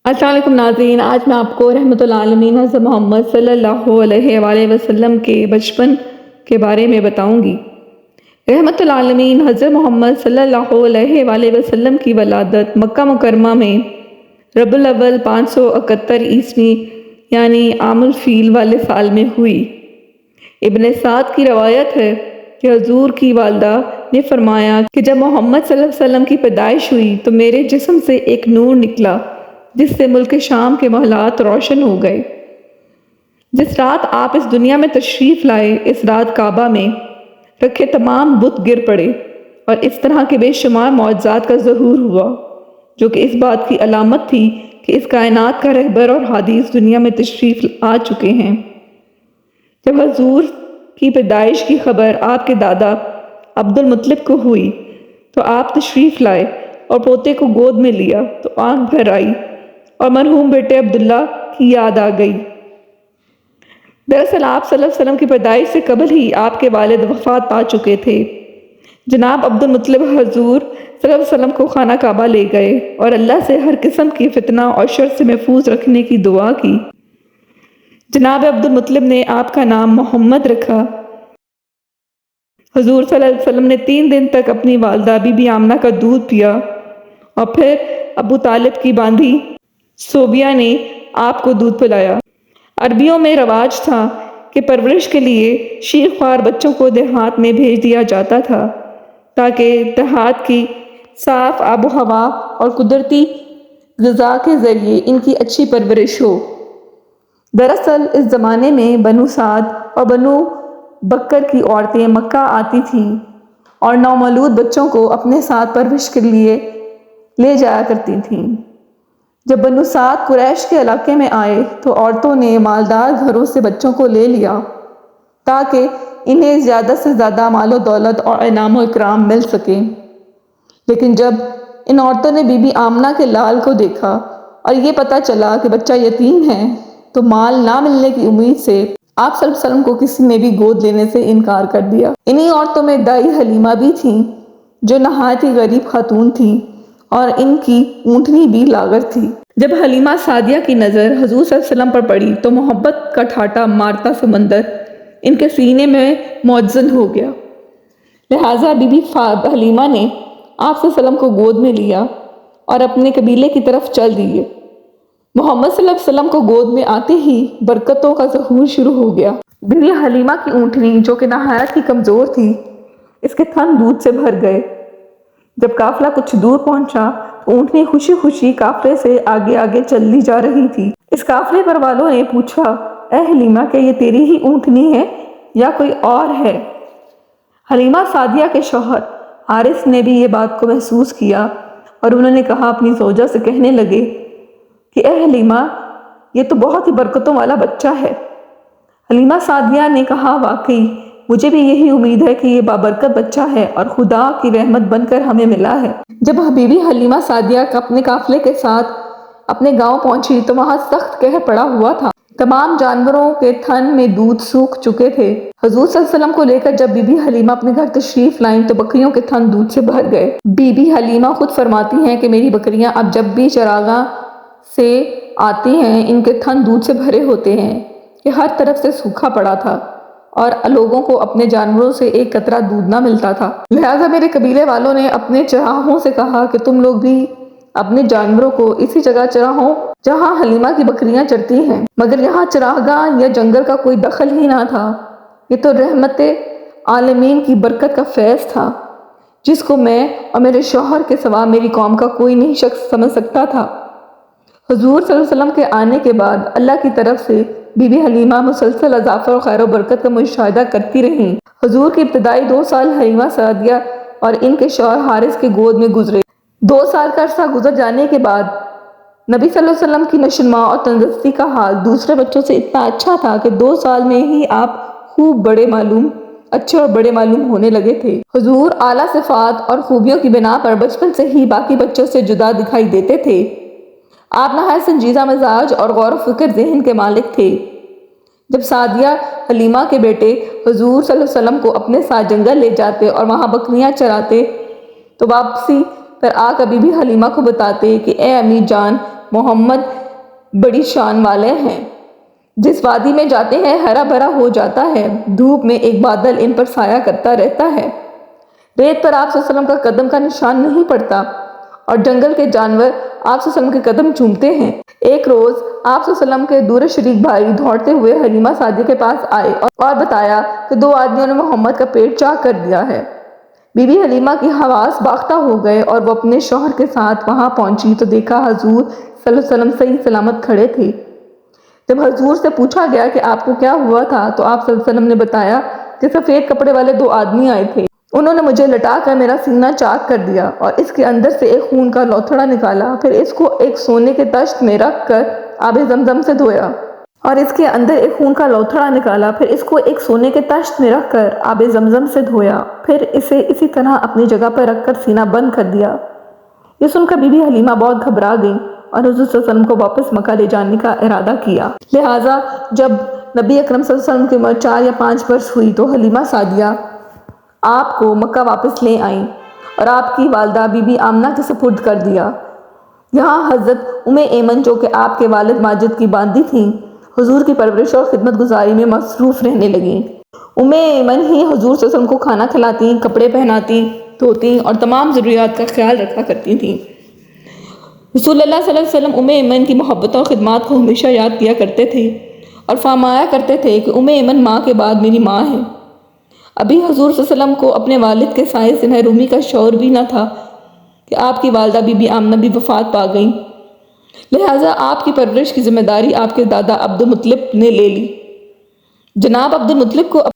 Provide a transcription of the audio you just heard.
السلام علیکم ناظرین، آج میں آپ کو رحمت العالمین حضرت محمد صلی اللہ علیہ وآلہ وسلم کے بچپن کے بارے میں بتاؤں گی۔ رحمت العالمین حضرت محمد صلی اللہ علیہ وآلہ وسلم کی ولادت مکہ مکرمہ میں ربیع الاول 571 عیسوی یعنی عام الفیل والے سال میں ہوئی۔ ابن سعد کی روایت ہے کہ حضور کی والدہ نے فرمایا کہ جب محمد صلی اللہ علیہ وسلم کی پیدائش ہوئی تو میرے جسم سے ایک نور نکلا جس سے ملک شام کے محلات روشن ہو گئے۔ جس رات آپ اس دنیا میں تشریف لائے، اس رات کعبہ میں رکھے تمام بت گر پڑے اور اس طرح کے بے شمار معجزات کا ظہور ہوا، جو کہ اس بات کی علامت تھی کہ اس کائنات کا رہبر اور ہادی اس دنیا میں تشریف آ چکے ہیں۔ جب حضور کی پیدائش کی خبر آپ کے دادا عبد المطلب کو ہوئی تو آپ تشریف لائے اور پوتے کو گود میں لیا تو آنکھ بھر آئی اور مرحوم بیٹے عبداللہ کی یاد آ گئی۔ دراصل آپ صلی اللہ علیہ وسلم کی پیدائش سے قبل ہی آپ کے والد وفات پا چکے تھے۔ جناب عبد المطلب حضور صلی اللہ علیہ وسلم کو خانہ کعبہ لے گئے اور اللہ سے ہر قسم کی فتنہ اور شر سے محفوظ رکھنے کی دعا کی۔ جناب عبد المطلب نے آپ کا نام محمد رکھا۔ حضور صلی اللہ علیہ وسلم نے 3 دن تک اپنی والدہ بی بی آمنہ کا دودھ پیا اور پھر ابو طالب کی باندھی صوبیہ نے آپ کو دودھ پلایا۔ عربیوں میں رواج تھا کہ پرورش کے لیے شیرخوار بچوں کو دیہات میں بھیج دیا جاتا تھا تاکہ دیہات کی صاف آب و ہوا اور قدرتی غذا کے ذریعے ان کی اچھی پرورش ہو۔ دراصل اس زمانے میں بنو سعد اور بنو بکر کی عورتیں مکہ آتی تھیں اور نومولود بچوں کو اپنے ساتھ پرورش کے لیے لے جایا کرتی تھیں۔ جب بنو سعد قریش کے علاقے میں آئے تو عورتوں نے مالدار گھروں سے بچوں کو لے لیا تاکہ انہیں زیادہ سے زیادہ مال و دولت اور انعام و اکرام مل سکے۔ لیکن جب ان عورتوں نے بی بی آمنہ کے لال کو دیکھا اور یہ پتہ چلا کہ بچہ یتیم ہے تو مال نہ ملنے کی امید سے آپ صلی اللہ علیہ وسلم کو کسی نے بھی گود لینے سے انکار کر دیا۔ انہی عورتوں میں دائی حلیمہ بھی تھیں جو نہایت ہی غریب خاتون تھیں اور ان کی اونٹنی بھی لاغر تھی۔ جب حلیمہ سعدیہ کی نظر حضور صلی اللہ علیہ وسلم پر پڑی تو محبت کا ٹھاٹا مارتا سمندر ان کے سینے میں موجزن ہو گیا۔ لہٰذا بی بی حلیمہ نے آپ صلی اللہ علیہ وسلم کو گود میں لیا اور اپنے قبیلے کی طرف چل دیے۔ محمد صلی اللہ علیہ وسلم کو گود میں آتے ہی برکتوں کا ظہور شروع ہو گیا۔ بی بی حلیمہ کی اونٹنی جو کہ نہایت ہی کمزور تھی، اس کے تھن دودھ سے بھر گئے۔ جب قافلہ کچھ دور پہنچا تو اونٹنی خوشی خوشی قافلے سے آگے آگے چلی جا رہی تھی۔ اس قافلے پر والوں نے پوچھا، اے حلیمہ کیا یہ تیری ہی اونٹنی ہے یا کوئی اور ہے؟ حلیمہ سعدیہ کے شوہر حارث نے بھی یہ بات کو محسوس کیا اور انہوں نے کہا اپنی زوجہ سے کہنے لگے کہ اے حلیمہ یہ تو بہت ہی برکتوں والا بچہ ہے۔ حلیمہ سعدیہ نے کہا واقعی مجھے بھی یہی امید ہے کہ یہ بابرکت بچہ ہے اور خدا کی رحمت بن کر ہمیں ملا ہے۔ جب بی بی حلیمہ سعدیہ اپنے قافلے کے ساتھ اپنے گاؤں پہنچی تو وہاں سخت قحط پڑا ہوا تھا۔ تمام جانوروں کے تھن میں دودھ سوکھ چکے تھے۔ حضور صلی اللہ علیہ وسلم کو لے کر جب بی بی حلیمہ اپنے گھر تشریف لائیں تو بکریوں کے تھن دودھ سے بھر گئے۔ بی بی حلیمہ خود فرماتی ہیں کہ میری بکریاں اب جب بھی چراگاہ سے آتی ہیں ان کے تھن دودھ سے بھرے ہوتے ہیں کہ ہر طرف سے سوکھا پڑا تھا اور لوگوں کو اپنے جانوروں سے ایک قطرہ دودھ نہ ملتا تھا۔ لہٰذا میرے قبیلے والوں نے اپنے چراہوں سے کہا کہ تم لوگ بھی اپنے جانوروں کو اسی جگہ چراہو جہاں حلیمہ کی بکریاں چرتی ہیں، مگر یہاں چراگاہ یا جنگل کا کوئی دخل ہی نہ تھا۔ یہ تو رحمت عالمین کی برکت کا فیض تھا جس کو میں اور میرے شوہر کے سوا میری قوم کا کوئی نہیں شخص سمجھ سکتا تھا۔ حضور صلی اللہ علیہ وسلم کے آنے کے بعد اللہ کی طرف سے بی بی حلیمہ مسلسل اضافہ اور خیر و برکت کا مشاہدہ کرتی رہیں۔ حضور کی ابتدائی 2 سال حلیمہ سعدیہ اور ان کے شوہر حارث کے گود میں گزرے۔ 2 سال کا عرصہ گزر جانے کے بعد نبی صلی اللہ علیہ وسلم کی نشوونما اور تندرستی کا حال دوسرے بچوں سے اتنا اچھا تھا کہ 2 سال میں ہی آپ خوب اچھے اور بڑے معلوم ہونے لگے تھے۔ حضور اعلیٰ صفات اور خوبیوں کی بنا پر بچپن سے ہی باقی بچوں سے جدا دکھائی دیتے تھے۔ آپ نہایت سنجیدہ مزاج اور غور و فکر ذہن کے مالک تھے۔ جب سعدیہ حلیمہ کے بیٹے حضور صلی اللہ علیہ وسلم کو اپنے ساتھ جنگل لے جاتے اور وہاں بکریاں چراتے تو واپسی پر آ کر بی بی حلیمہ کو بتاتے کہ اے امی جان محمد بڑی شان والے ہیں۔ جس وادی میں جاتے ہیں ہرا بھرا ہو جاتا ہے، دھوپ میں ایک بادل ان پر سایہ کرتا رہتا ہے، ریت پر آپ صلی اللہ علیہ وسلم کا قدم کا نشان نہیں پڑتا اور جنگل کے جانور آپ صلی اللہ علیہ وسلم کے قدم چومتے ہیں۔ ایک روز آپ صلی اللہ علیہ وسلم کے دور شریک بھائی دوڑتے ہوئے حلیمہ سعدیہ کے پاس آئے اور بتایا کہ 2 آدمیوں نے محمد کا پیٹ چاک کر دیا ہے۔ بی بی حلیمہ کی حواس باختہ ہو گئے اور وہ اپنے شوہر کے ساتھ وہاں پہنچی تو دیکھا حضور صلی اللہ علیہ وسلم صحیح سلامت کھڑے تھے۔ جب حضور سے پوچھا گیا کہ آپ کو کیا ہوا تھا تو آپ صلی اللہ علیہ وسلم نے بتایا کہ سفید کپڑے والے 2 آدمی آئے تھے، انہوں نے مجھے لٹا کر میرا سینہ چاک کر دیا اور اس کے اندر سے ایک خون کا لوتھڑا نکالا، پھر اس کو ایک سونے کے تشت میں رکھ کر آب زمزم سے دھویا اور اس کے اندر ایک خون کا لوتھڑا نکالا، پھر اس کو ایک سونے کے تشت میں رکھ کر آب زمزم سے دھویا، پھر اسے اسی طرح اپنی جگہ پر رکھ کر سینہ بند کر دیا۔ یہ سن کر بی بی حلیمہ بہت گھبرا گئی اور حضور صلی اللہ علیہ وسلم کو واپس مکہ لے جانے کا ارادہ کیا۔ لہٰذا جب نبی اکرم صلی اللہ علیہ وسلم کی عمر 4 یا 5 برس ہوئی تو حلیمہ سعدیہ آپ کو مکہ واپس لے آئیں اور آپ کی والدہ بی بی آمنہ کے سپرد کر دیا۔ یہاں حضرت ایمن جو کہ آپ کے والد ماجد کی باندی تھیں، حضور کی پرورش اور خدمت گزاری میں مصروف رہنے لگیں۔ ایمن ہی حضور صلی اللہ علیہ وسلم کو کھانا کھلاتی، کپڑے پہناتی، دھوتی اور تمام ضروریات کا خیال رکھا کرتی تھیں۔ رسول اللہ صلی اللہ علیہ وسلم ایمن کی محبتوں اور خدمات کو ہمیشہ یاد کیا کرتے تھے اور فرمایا کرتے تھے کہ ایمن ماں کے بعد میری ماں ہے۔ ابھی حضور صلی اللہ علیہ وسلم کو اپنے والد کے سائے سے محرومی کا شعور بھی نہ تھا کہ آپ کی والدہ بی بی آمنہ بھی وفات پا گئیں، لہٰذا آپ کی پرورش کی ذمہ داری آپ کے دادا عبد المطلب نے لے لی۔ جناب عبد المطلب کو